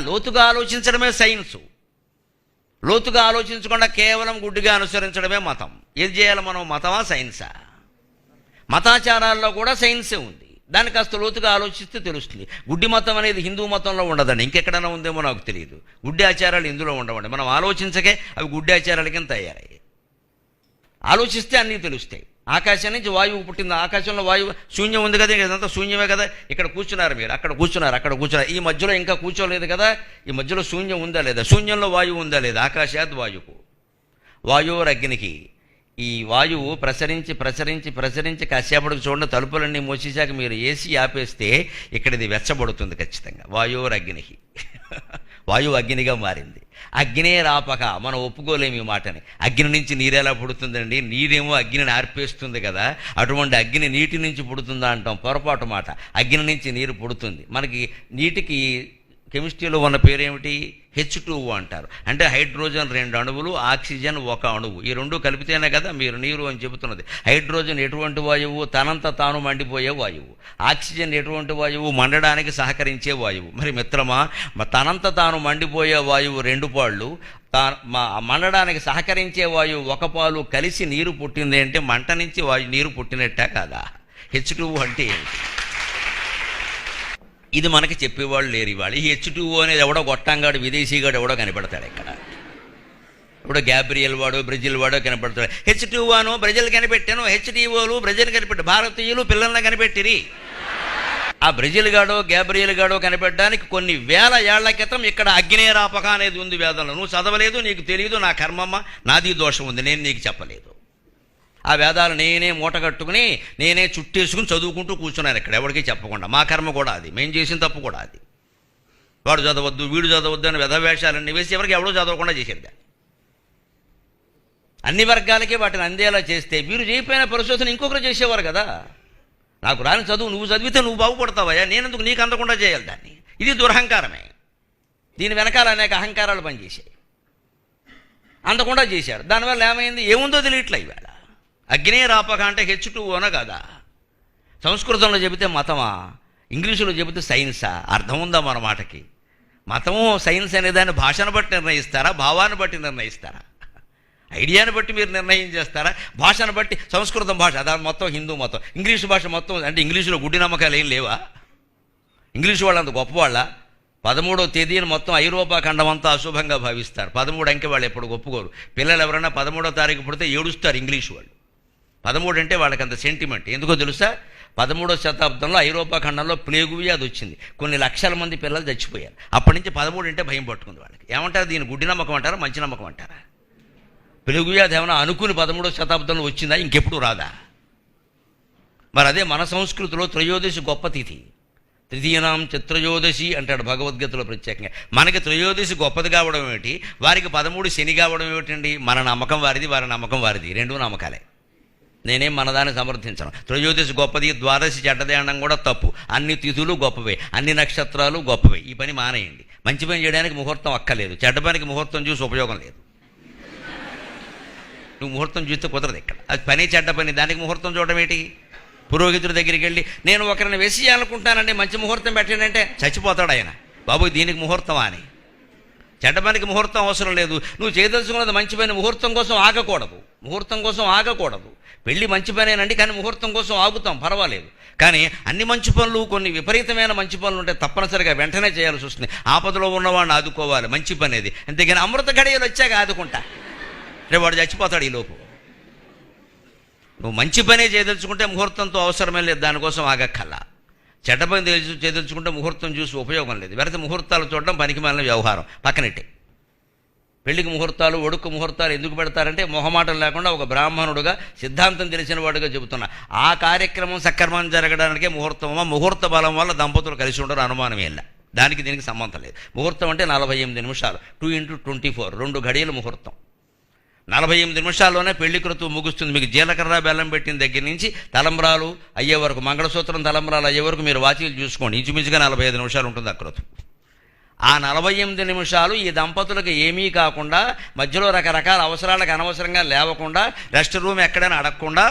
లోతుగా ఆలోచించడమే సైన్సు. లోతుగా ఆలోచించకుండా కేవలం గుడ్డిగా అనుసరించడమే మతం. ఏది చేయాలి మనం, మతమా సైన్సా? మతాచారాల్లో కూడా సైన్సే ఉంది. దాన్ని కాస్త లోతుగా ఆలోచిస్తే తెలుస్తుంది. గుడ్డి మతం అనేది హిందూ మతంలో ఉండదండి, ఇంకెక్కడైనా ఉందేమో నాకు తెలియదు. గుడ్డి ఆచారాలు ఇందులో ఉండవండి. మనం ఆలోచించకే అవి గుడ్డి ఆచారాల కింద తయారయ్యాయి. ఆలోచిస్తే అన్నీ తెలుస్తాయి. ఆకాశం నుంచి వాయువు పుట్టింది, ఆకాశంలో వాయువు శూన్యం ఉంది కదా, ఇదంతా శూన్యమే కదా. ఇక్కడ కూర్చున్నారు మీరు, అక్కడ కూర్చున్నారు, ఈ మధ్యలో ఇంకా కూర్చోలేదు కదా. ఈ మధ్యలో శూన్యం ఉందా లేదా? శూన్యంలో వాయువు ఉందా లేదా? ఆకాశాద్ వాయువు, వాయువురగ్నికి. ఈ వాయువు ప్రసరించి కాసేపటికి చూడండి, తలుపులన్నీ మూసేశాక మీరు ఏసీ ఆపేస్తే ఇక్కడ ఇది వెచ్చబడుతుంది ఖచ్చితంగా. వాయువురగ్నికి వాయువు అగ్నిగా మారింది. అగ్నే రాపక, మనం ఒప్పుకోలేము ఈ మాటని. అగ్ని నుంచి నీరెలా పుడుతుందండి? నీరేమో అగ్నిని ఆర్పేస్తుంది కదా. అటువంటి అగ్ని నీటి నుంచి పుడుతుందా అంటాం, పొరపాటు మాట. అగ్ని నుంచి నీరు పుడుతుంది. మనకి నీటికి కెమిస్ట్రీలో ఉన్న పేరేమిటి? H2O అంటారు. అంటే హైడ్రోజన్ 2 అణువులు, ఆక్సిజన్ 1 అణువు. ఈ రెండు కలిపితేనే కదా మీరు నీరు అని చెబుతున్నది. హైడ్రోజన్ ఎటువంటి వాయువు? తనంత తాను మండిపోయే వాయువు. ఆక్సిజన్ ఎటువంటి వాయువు? మండడానికి సహకరించే వాయువు. మరి మిత్రమా, తనంత తాను మండిపోయే వాయువు 2 పాళ్ళు, మండడానికి సహకరించే వాయువు 1 పాలు కలిసి నీరు పుట్టింది అంటే మంట నుంచి నీరు పుట్టినట్టే కాదా? H2O అంటే ఏంటి? ఇది మనకి చెప్పేవాళ్ళు లేరు ఇవాళ. ఈ H2O అనేది ఎవడో గొట్టంగాడు, విదేశీగాడు ఎవడో కనిపెడతాడు. ఇక్కడ ఇప్పుడు గ్యాబ్రియల్ వాడు, బ్రెజిల్ వాడో కనిపెడతాడు. H2O Brazil కనిపెట్టాను, H2Oలు Brazil కనిపెట్టాను. భారతీయులు పిల్లల్ని కనిపెట్టిరి. ఆ బ్రెజిల్ గాడో గ్యాబ్రియల్ గాడో కనిపెట్టడానికి కొన్ని వేల ఏళ్ల క్రితం ఇక్కడ అగ్నేరాపక అనేది ఉంది వేదంలో. నువ్వు చదవలేదు, నీకు తెలియదు, నా కర్మమ్మ, నాది దోషం ఉంది, నేను నీకు చెప్పలేదు. ఆ వేదాలు నేనే మూటగట్టుకుని నేనే చుట్టేసుకుని చదువుకుంటూ కూర్చున్నాను ఇక్కడ, ఎవరికి చెప్పకుండా. మా కర్మ కూడా అది, మేము చేసిన తప్పు కూడా అది. వాడు చదవద్దు, వీడు చదవద్దు అని వేషాలన్నీ వేసి ఎవరికి ఎవడో చదవకుండా చేసేది దాన్ని. అన్ని వర్గాలకి వాటిని అందేలా చేస్తే వీరు చేయకపోయిన పరిశోధన ఇంకొకరు చేసేవారు కదా. నాకు రాని చదువు నువ్వు చదివితే నువ్వు బాగుపడతావయ్యా, నేనెందుకు నీకు అందకుండా చేయాలి దాన్ని? ఇది దురహంకారమే. దీని వెనకాల అనేక అహంకారాలు పనిచేసాయి. అందకుండా చేశారు. దానివల్ల ఏమైంది? ఏముందో తెలియట్లే ఇవాళ. అగ్నేరాపక అంటే H2O కదా. సంస్కృతంలో చెబితే మతమా, ఇంగ్లీషులో చెబితే సైన్సా? అర్థం ఉందా మన మాటకి? మతము సైన్స్ అనేదాన్ని భాషను బట్టి నిర్ణయిస్తారా, భావాన్ని బట్టి నిర్ణయిస్తారా? ఐడియాని బట్టి మీరు నిర్ణయం చేస్తారా? భాషను బట్టి. సంస్కృతం భాష దాని మొత్తం హిందూ మతం, ఇంగ్లీషు భాష మొత్తం. అంటే ఇంగ్లీషులో గుడ్డి నమ్మకాలు ఏం లేవా? ఇంగ్లీషు వాళ్ళు అంత గొప్పవాళ్ళ? 13వ తేదీని మొత్తం ఐరోపా ఖండం అంతా అశుభంగా భావిస్తారు. 13 అంకె వాళ్ళు ఎప్పుడు ఒప్పుకోరు. పిల్లలు ఎవరైనా 13వ తారీఖు పుడితే ఏడుస్తారు ఇంగ్లీషు వాళ్ళు. 13 అంటే వాళ్ళకి అంత సెంటిమెంట్. ఎందుకో తెలుసా? 13వ శతాబ్దంలో ఐరోపా ఖండంలో ప్లేగు వ్యాధి వచ్చింది. కొన్ని లక్షల మంది పిల్లలు చచ్చిపోయారు. అప్పటి నుంచి 13 అంటే భయం పట్టుకుంది వాళ్ళకి. ఏమంటారు దీన్ని? గుడ్డి నమ్మకం అంటారా, మంచి నమ్మకం అంటారా? ప్లేగు వ్యాధి ఏమైనా అనుకుని 13వ శతాబ్దంలో వచ్చిందా? ఇంకెప్పుడు రాదా? మరి అదే మన సంస్కృతిలో త్రయోదశి గొప్ప తిథి. తృతీయనాం త్రయోదశి అంటాడు భగవద్గీతలో ప్రత్యేకంగా. మనకి త్రయోదశి గొప్పది కావడం ఏమిటి, వారికి 13 శని కావడం ఏమిటండి? మన నమ్మకం వారిది, వారి నమ్మకం వారిది, 2 నమ్మకాలే. నేనేం మనదాన్ని సమర్థించను. త్రయోదశి గొప్పది, ద్వాదశి చెడ్డది అనడం కూడా తప్పు. అన్ని తిథులు గొప్పవే, అన్ని నక్షత్రాలు గొప్పవే. ఈ పని మానేయండి. మంచి పని చేయడానికి ముహూర్తం అక్కర్లేదు, చెడ్డ పనికి ముహూర్తం చూసి ఉపయోగం లేదు. నువ్వు ముహూర్తం చూస్తే కుదరదు ఇక్కడ. అది పని చెడ్డ పని, దానికి ముహూర్తం చూడడం ఏంటి? పురోహితుడి దగ్గరికి వెళ్ళి నేను ఒకరిని వేసేయాలనుకుంటానండి, మంచి ముహూర్తం పెట్టానంటే చచ్చిపోతాడు ఆయన. బాబు దీనికి ముహూర్తమా అని. చెడ్డ పనికి ముహూర్తం అవసరం లేదు. నువ్వు చేయదలుచుకున్నది మంచి పని, ముహూర్తం కోసం ఆగకూడదు. ముహూర్తం కోసం ఆగకూడదు. పెళ్ళి మంచి పనేనండి, కానీ ముహూర్తం కోసం ఆగుతాం, పర్వాలేదు. కానీ అన్ని మంచి పనులు, కొన్ని విపరీతమైన మంచి పనులు ఉంటే తప్పనిసరిగా వెంటనే చేయాల్సి వస్తుంది. ఆపదలో ఉన్నవాడిని ఆదుకోవాలి, మంచి పని అది. అంతేగాని అమృత ఘడియలు వచ్చాక ఆదుకుంటా రేపు వాడు చచ్చిపోతాడు ఈలోపు. నువ్వు మంచి పనే చేయదలుచుకుంటే ముహూర్తంతో అవసరమే లేదు, దానికోసం ఆగక్కల్లా. చెడ్డ పని చేయదలుచుకుంటే ముహూర్తం చూసి ఉపయోగం లేదు. వెరత ముహూర్తాలు చూడడం పనికిమాలిన వ్యవహారం, పక్కనట్టే. పెళ్లికి ముహూర్తాలు, ఒడుక్కు ముహూర్తాలు ఎందుకు పెడతారంటే మొహమాటం లేకుండా ఒక బ్రాహ్మణుడుగా, సిద్ధాంతం తెలిసిన వాడుగా చెబుతున్నా. ఆ కార్యక్రమం సక్రమం జరగడానికే ముహూర్తమా, ముహూర్త బలం వల్ల దంపతులు కలిసి ఉండరు, అనుమానం ఏం లేదు. దానికి దీనికి సంబంధం లేదు. ముహూర్తం అంటే 48 నిమిషాలు, 2x24, 2 ఘడియల ముహూర్తం. 48 నిమిషాల్లోనే పెళ్లి క్రతువు ముగుస్తుంది. మీకు జీలకర్ర బెల్లం పెట్టిన దగ్గర నుంచి తలంబ్రాలు అయ్యే వరకు, మంగళసూత్రం తలంబ్రాలు అయ్యే వరకు మీరు వాచీలు చూసుకోండి. ఇంచుమించుగా 45 నిమిషాలు ఉంటుంది ఆ క్రతువు. ఆ 48 నిమిషాలు ఈ దంపతులకు ఏమీ కాకుండా, మధ్యలో రకరకాల అవసరాలకు అనవసరంగా లేవకుండా, రెస్ట్ రూమ్ ఎక్కడైనా అడగకుండా,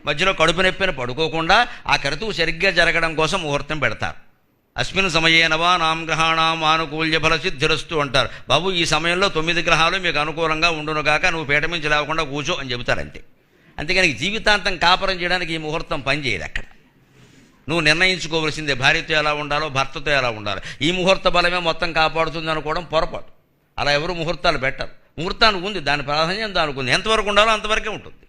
మధ్యలో కడుపు నొప్పిని పడుకోకుండా ఆ క్రతువు సరిగ్గా జరగడం కోసం ముహూర్తం పెడతారు. అస్మిన్ సమయే నవానాం గ్రహాణం ఆనుకూల్య ఫల సిద్ధిరస్తు అంటారు. బాబు ఈ సమయంలో 9 గ్రహాలు మీకు అనుకూలంగా ఉండునుగాక, నువ్వు పీట మించి లేకుండా కూర్చో అని చెబుతారంతే. అంతేగాని జీవితాంతం కాపురం చేయడానికి ఈ ముహూర్తం పనిచేయదు. అక్కడ నువ్వు నిర్ణయించుకోవలసిందే భార్యతో ఎలా ఉండాలో, భర్తతో ఎలా ఉండాలో. ఈ ముహూర్త బలమే మొత్తం కాపాడుతుంది అనుకోవడం పొరపాటు. అలా ఎవరు ముహూర్తాలు పెట్టరు. ముహూర్తానికి ఉంది, దాని ప్రాధాన్యం దానికి ఉంది. ఎంతవరకు ఉండాలో అంతవరకే ఉంటుంది.